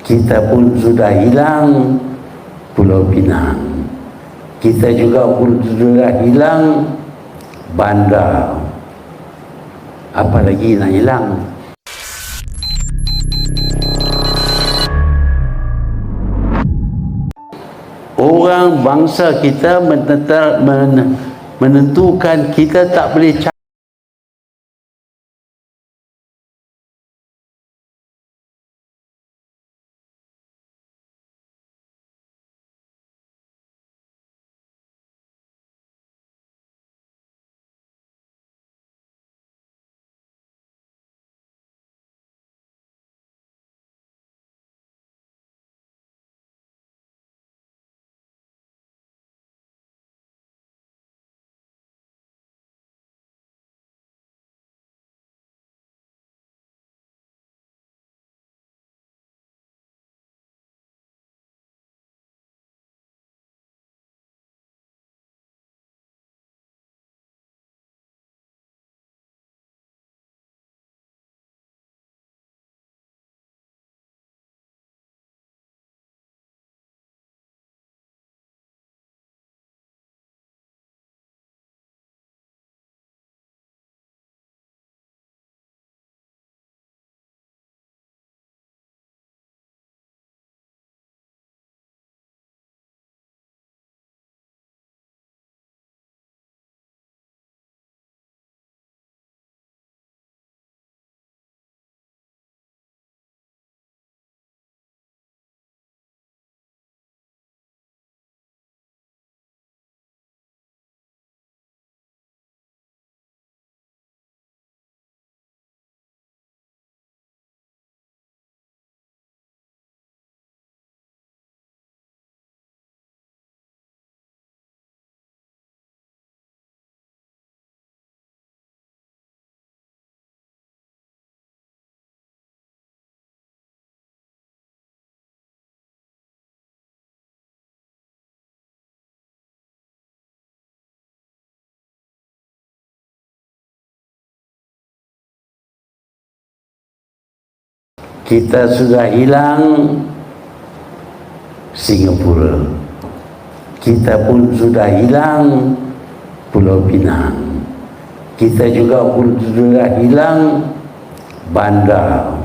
kita pun sudah hilang Pulau Pinang. Kita juga pun sudah hilang Banda. Apalagi nak hilang? Orang bangsa kita menentukan kita tak boleh kita sudah hilang Singapura. Kita pun sudah hilang Pulau Pinang. Kita juga pun sudah hilang Banda.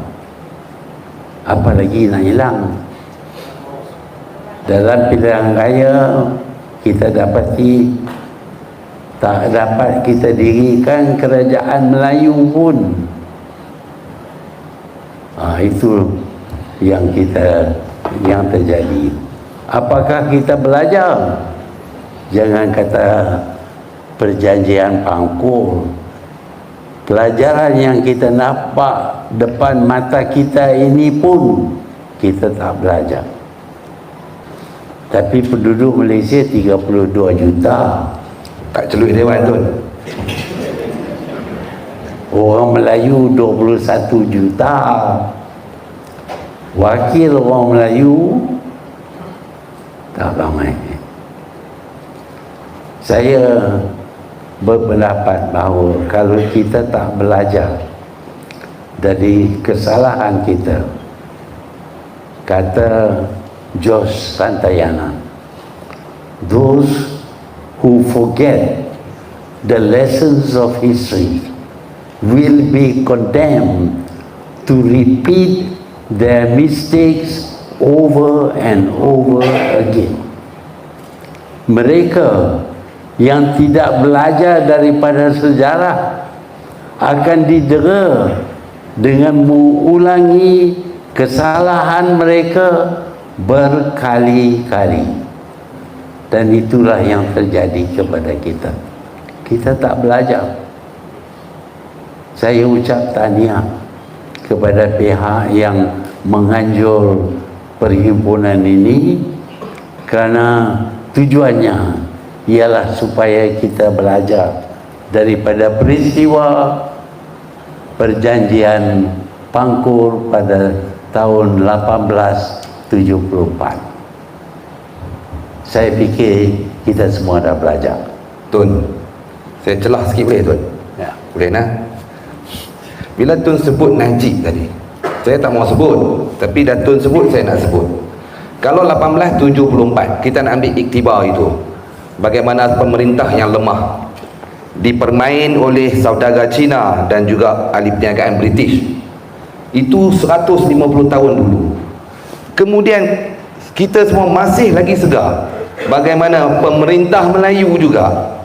Apalagi nak hilang? Dalam pilihan raya kita dapati tak dapat kita dirikan kerajaan Melayu pun. Itu yang terjadi. Apakah kita belajar? Jangan kata perjanjian Pangkor. Pelajaran yang kita nampak depan mata kita ini pun kita tak belajar. Tapi penduduk Malaysia 32 juta. Tak celuk dewan tu. Orang Melayu 21 juta. Wakil orang Melayu tak ramai. Saya berpendapat bahawa kalau kita tak belajar dari kesalahan kita, kata George Santayana, those who forget the lessons of history will be condemned to repeat their mistakes over and over again. Mereka yang tidak belajar daripada sejarah akan didera dengan mengulangi kesalahan mereka berkali-kali. Dan itulah yang terjadi kepada kita. Kita tak belajar. Saya ucap tahniah kepada pihak yang menganjur perhimpunan ini, kerana tujuannya ialah supaya kita belajar daripada peristiwa perjanjian Pangkor pada tahun 1874. Saya fikir kita semua dah belajar. Tun, saya celah sikit boleh Tun? Ya. Boleh nah? Bila Tun sebut Najib tadi, saya tak mau sebut, Tapi Datuk sebut, saya nak sebut. Kalau 1874 kita nak ambil iktibar itu, bagaimana pemerintah yang lemah dipermain oleh saudagar Cina dan juga ahli perniagaan British, itu 150 tahun dulu. Kemudian kita semua masih lagi segar bagaimana pemerintah Melayu juga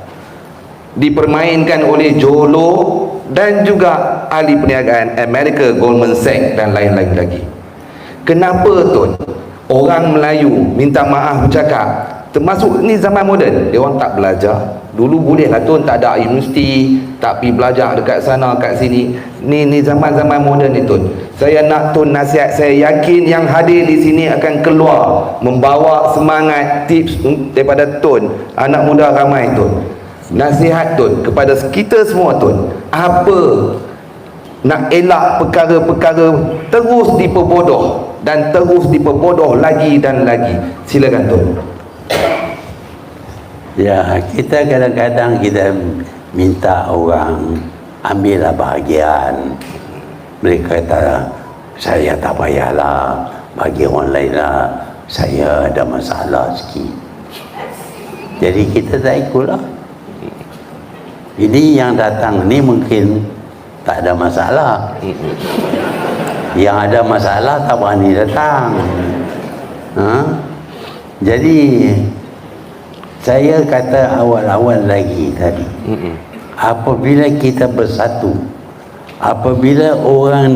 dipermainkan oleh Jolo dan juga ahli perniagaan Amerika, Goldman Sachs dan lain-lain lagi. Kenapa Tun orang Melayu minta maaf bercakap, termasuk ni zaman moden, dia orang tak belajar? Dulu boleh lah Tun, tak ada universiti, tak pergi belajar dekat sana kat sini. Ni zaman-zaman moden ni Tun. Saya nak Tun nasihat, saya yakin yang hadir di sini akan keluar membawa semangat, tips daripada Tun, anak muda ramai Tun. Nasihat Tun kepada kita semua Tun, apa nak elak perkara-perkara terus diperbodoh dan terus diperbodoh lagi dan lagi. Silakan Tun. Ya, kita kadang-kadang kita minta orang ambillah bahagian. Mereka kata, saya tak payahlah, bagi orang lain lah, saya ada masalah sikit. Jadi kita tak ikutlah. Ini yang datang ni mungkin tak ada masalah. Yang ada masalah tak berani datang. Jadi saya kata awal-awal lagi tadi, apabila kita bersatu, apabila orang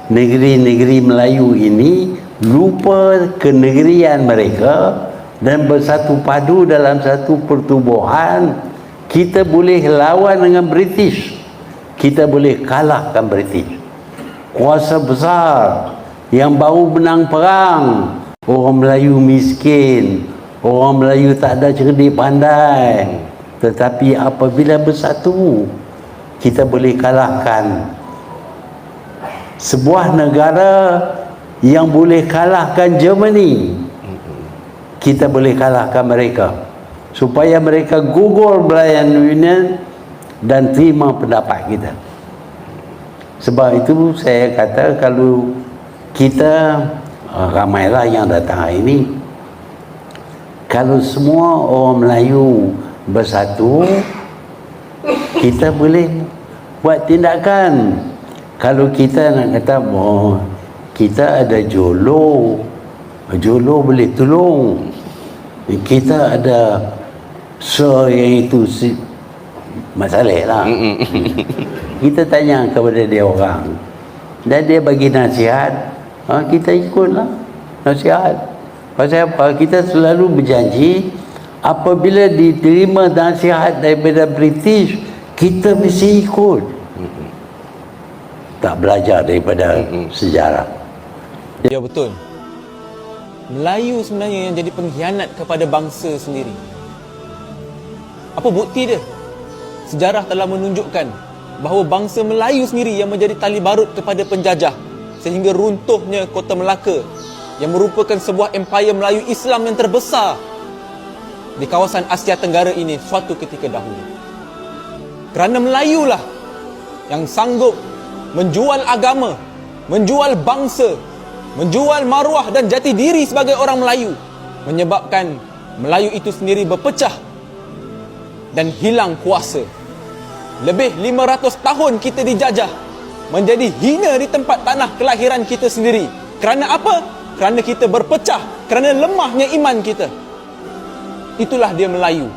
negeri-negeri Melayu ini lupa kenegerian mereka dan bersatu padu dalam satu pertubuhan, kita boleh lawan dengan British. Kita boleh kalahkan British. Kuasa besar yang baru menang perang. Orang Melayu miskin, orang Melayu tak ada cerdik pandai. Tetapi apabila bersatu, kita boleh kalahkan sebuah negara yang boleh kalahkan Germany. Kita boleh kalahkan mereka, supaya mereka gugur Belayan Union dan terima pendapat kita. Sebab itu saya kata, kalau kita ramailah yang datang hari ini, kalau semua orang Melayu bersatu, kita boleh buat tindakan. Kalau kita nak kata, oh, kita ada Jolo, Jolo boleh tolong. Kita ada yang itu masalah lah. Kita tanya kepada dia orang, dan dia bagi nasihat, kita ikutlah nasihat. Pasal apa? Kita selalu berjanji, apabila diterima nasihat daripada British, kita mesti ikut. Tak belajar daripada sejarah. Ya, betul. Melayu sebenarnya yang jadi pengkhianat kepada bangsa sendiri. Apa bukti dia? Sejarah telah menunjukkan bahawa bangsa Melayu sendiri yang menjadi tali barut kepada penjajah, sehingga runtuhnya Kota Melaka yang merupakan sebuah empayar Melayu Islam yang terbesar di kawasan Asia Tenggara ini suatu ketika dahulu. Kerana Melayulah yang sanggup menjual agama, menjual bangsa, menjual maruah dan jati diri sebagai orang Melayu, menyebabkan Melayu itu sendiri berpecah dan hilang kuasa. Lebih 500 tahun kita dijajah, menjadi hina di tempat tanah kelahiran kita sendiri. Kerana apa? Kerana kita berpecah, kerana lemahnya iman kita. Itulah dia Melayu.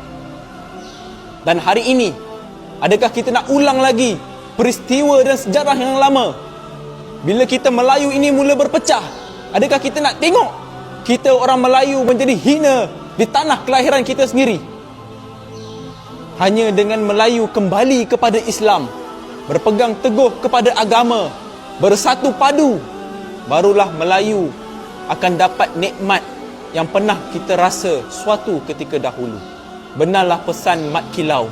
Dan hari ini, adakah kita nak ulang lagi peristiwa dan sejarah yang lama? Bila kita Melayu ini mula berpecah, adakah kita nak tengok kita orang Melayu menjadi hina di tanah kelahiran kita sendiri? Hanya dengan Melayu kembali kepada Islam, berpegang teguh kepada agama, bersatu padu, barulah Melayu akan dapat nikmat yang pernah kita rasa suatu ketika dahulu. Benarlah pesan Mat Kilau,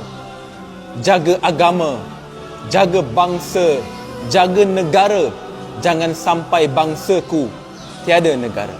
jaga agama, jaga bangsa, jaga negara. Jangan sampai bangsaku tiada negara.